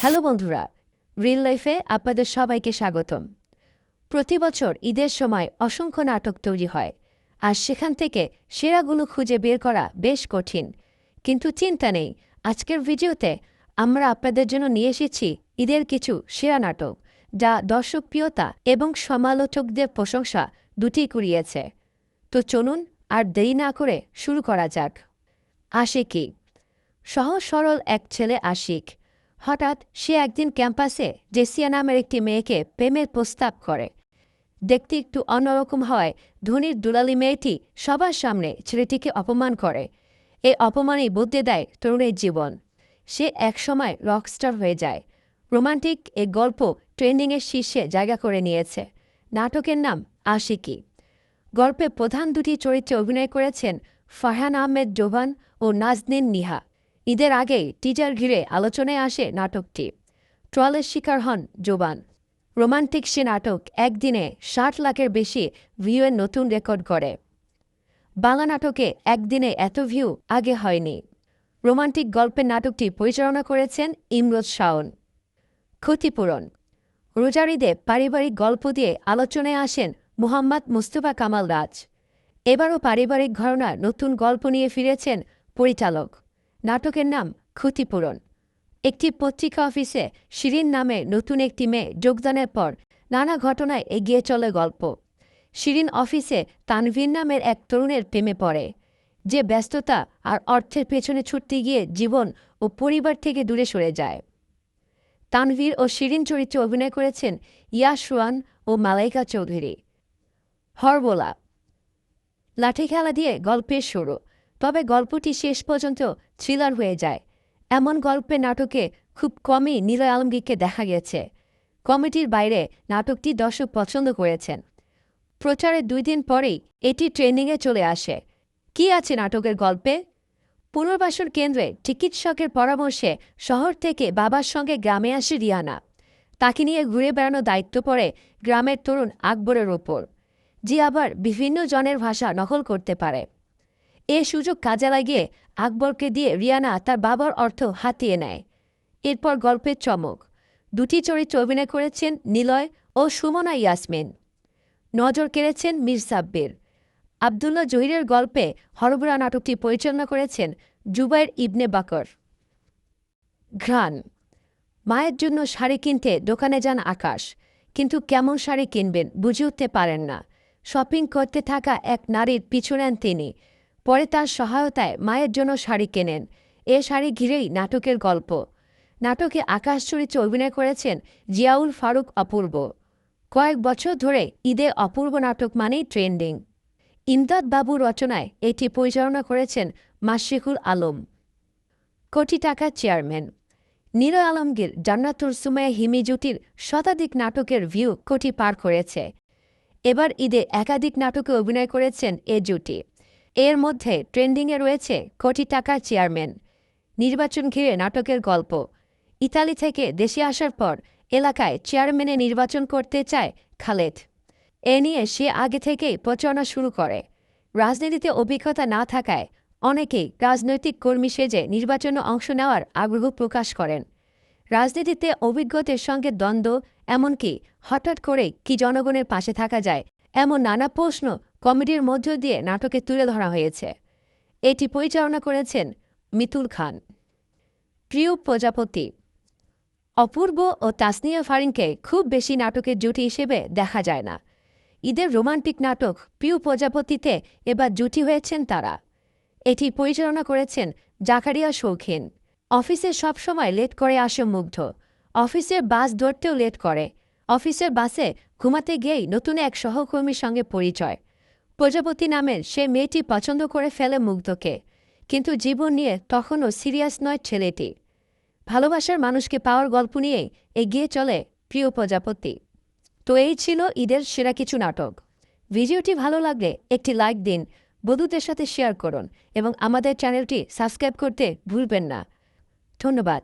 Hello বন্ধুরা, reel লাইফে আপনাদের সবাইকে স্বাগতম। প্রতি বছর ঈদের সময় অসংখ্য নাটক তৈরি হয়, আর সেখান থেকে সেরাগুলো খুঁজে বের করা বেশ কঠিন। কিন্তু চিন্তা নেই, আজকের ভিডিওতে আমরা আপনাদের জন্য নিয়ে এসেছি ঈদের কিছু সেরা নাটক, যা দর্শকপ্রিয়তা এবং সমালোচকদের প্রশংসা দুটিই কুড়িয়েছে। তো চলুন আর দেরি না করে শুরু করা যাক। আশিকি। সহজ সরল এক ছেলে আশিক। হঠাৎ সে একদিন ক্যাম্পাসে জেসিয়া নামের একটি মেয়েকে প্রেমের প্রস্তাব করে। দেখতে একটু অন্যরকম হয় ধনীর দুলালি মেয়েটি সবার সামনে ছেলেটিকে অপমান করে। এই অপমানই বদলে দেয় তরুণের জীবন। সে একসময় রকস্টার হয়ে যায়। রোমান্টিক এ গল্প ট্রেন্ডিংয়ের শীর্ষে জায়গা করে নিয়েছে। নাটকের নাম আশিকি। গল্পে প্রধান দুটি চরিত্রে অভিনয় করেছেন ফারহান আহমেদ জোবান ও নাজনীন নিহা। ঈদের আগেই টিজার ঘিরে আলোচনায় আসে নাটকটি। ট্রলের শিকার হন জোবান। রোমান্টিক সে নাটক একদিনে ৬০ লাখের বেশি ভিউয়ের নতুন রেকর্ড করে। বাংলা নাটকে একদিনে এত ভিউ আগে হয়নি। রোমান্টিক গল্পের নাটকটি পরিচালনা করেছেন ইমরোজ শাওন। ক্ষতিপূরণ। রোজার ঈদে পারিবারিক গল্প দিয়ে আলোচনায় আসেন মুহাম্মদ মুস্তফা কামাল রাজ। এবারও পারিবারিক ঘটনার নতুন গল্প নিয়ে ফিরেছেন পরিচালক। নাটকের নাম ক্ষতিপূরণ। একটি পত্রিকা অফিসে শিরিন নামে নতুন একটি মেয়ে যোগদানের পর নানা ঘটনায় এগিয়ে চলে গল্প। শিরিন অফিসে তানভীর নামের এক তরুণের প্রেমে পড়ে, যে ব্যস্ততা আর অর্থের পেছনে ছুটতে গিয়ে জীবন ও পরিবার থেকে দূরে সরে যায়। তানভীর ও শিরিন চরিত্রে অভিনয় করেছেন ইয়াশ রোয়ান ও মালাইকা চৌধুরী। হরবোলা। লাঠি খেলা দিয়ে গল্পের শুরু, তবে গল্পটি শেষ পর্যন্ত থ্রিলার হয়ে যায়। এমন গল্পের নাটকে খুব কমই নিলয় আলমগীরকে দেখা গেছে। কমেডির বাইরে নাটকটি দর্শক পছন্দ করেছেন। প্রচারের ২ দিন পরেই এটি ট্রেন্ডিংয়ে চলে আসে। কি আছে নাটকের গল্পে? পুনর্বাসন কেন্দ্রে চিকিৎসকের পরামর্শে শহর থেকে বাবার সঙ্গে গ্রামে আসে রিয়ানা। তাকে নিয়ে ঘুরে বেড়ানোর দায়িত্ব পড়ে গ্রামের তরুণ আকবরের ওপর, যে আবার বিভিন্ন জনের ভাষা নকল করতে পারে। এ সুযোগ কাজে লাগিয়ে আকবরকে দিয়ে রিয়ানা তার বাবার অর্থ হাতিয়ে নেয়। এরপর গল্পের চমক। দুটি চরিত্রে অভিনয় করেছেন নিলয় ও সুমনা ইয়াসমিন। নজর কেড়েছেন মীর সাব্বির। আবদুল্লাহ জহিরের গল্পে হরবোলা নাটকটি পরিচালনা করেছেন জুবাইর ইবনে বাকর। ঘ্রাণ। মায়ের জন্য শাড়ি কিনতে দোকানে যান আকাশ, কিন্তু কেমন শাড়ি কিনবেন বুঝে উঠতে পারেন না। শপিং করতে থাকা এক নারীর পিছু নেন তিনি। পরে তার সহায়তায় মায়ের জন্য শাড়ি কেনেন। এ শাড়ি ঘিরেই নাটকের গল্প। নাটকে আকাশ চরিত্রে অভিনয় করেছেন জিয়াউল ফারুক অপূর্ব। কয়েক বছর ধরে ঈদে অপূর্ব নাটক মানেই ট্রেন্ডিং। ইমদাদ বাবু রচনায় এটি পরিচালনা করেছেন মাশরিকুল আলম। কোটি টাকার চেয়ারম্যান। নিলয় আলমগীর জান্নাতুল সুমাইয়া হিমি জুটির শতাধিক নাটকের ভিউ কোটি পার করেছে। এবার ঈদে একাধিক নাটকে অভিনয় করেছেন এ জুটি। এর মধ্যে ট্রেন্ডিংয়ে রয়েছে কোটি টাকার চেয়ারম্যান। নির্বাচন ঘিরে নাটকের গল্প। ইতালি থেকে দেশে আসার পর এলাকায় চেয়ারম্যানে নির্বাচন করতে চায় খালেদ। এ নিয়ে সে আগে থেকেই প্রচারণা শুরু করে। রাজনীতিতে অভিজ্ঞতা না থাকায় অনেকেই রাজনৈতিক কর্মী সেজে নির্বাচনে অংশ নেওয়ার আগ্রহ প্রকাশ করেন। রাজনীতিতে অভিজ্ঞতার সঙ্গে দ্বন্দ্ব, এমনকি হঠাৎ করেই কি জনগণের পাশে থাকা যায়, এমন নানা প্রশ্ন কমেডির মধ্য দিয়ে নাটকে তুলে ধরা হয়েছে। এটি পরিচালনা করেছেন মিতুল খান। প্রিয় প্রজাপতি। অপূর্ব ও তাসনিয়া ফারিনকে খুব বেশি নাটকের জুটি হিসেবে দেখা যায় না। ঈদের রোমান্টিক নাটক প্রিয় প্রজাপতিতে এবার জুটি হয়েছেন তারা। এটি পরিচালনা করেছেন জাকারিয়া শৌখিন। অফিসে সবসময় লেট করে আসে মুগ্ধ। অফিসের বাস ধরতেও লেট করে। অফিসের বাসে ঘুমাতে গিয়েই নতুন এক সহকর্মীর সঙ্গে পরিচয়। প্রজাপতি নামের সে মেয়েটি পছন্দ করে ফেলে মুগ্ধকে, কিন্তু জীবন নিয়ে তখনও সিরিয়াস নয় ছেলেটি। ভালোবাসার মানুষকে পাওয়ার গল্প নিয়েই এগিয়ে চলে প্রিয় প্রজাপতি। তো এই ছিল ঈদের সেরা কিছু নাটক। ভিডিওটি ভালো লাগলে একটি লাইক দিন, বন্ধুদের সাথে শেয়ার করুন এবং আমাদের চ্যানেলটি সাবস্ক্রাইব করতে ভুলবেন না। ধন্যবাদ।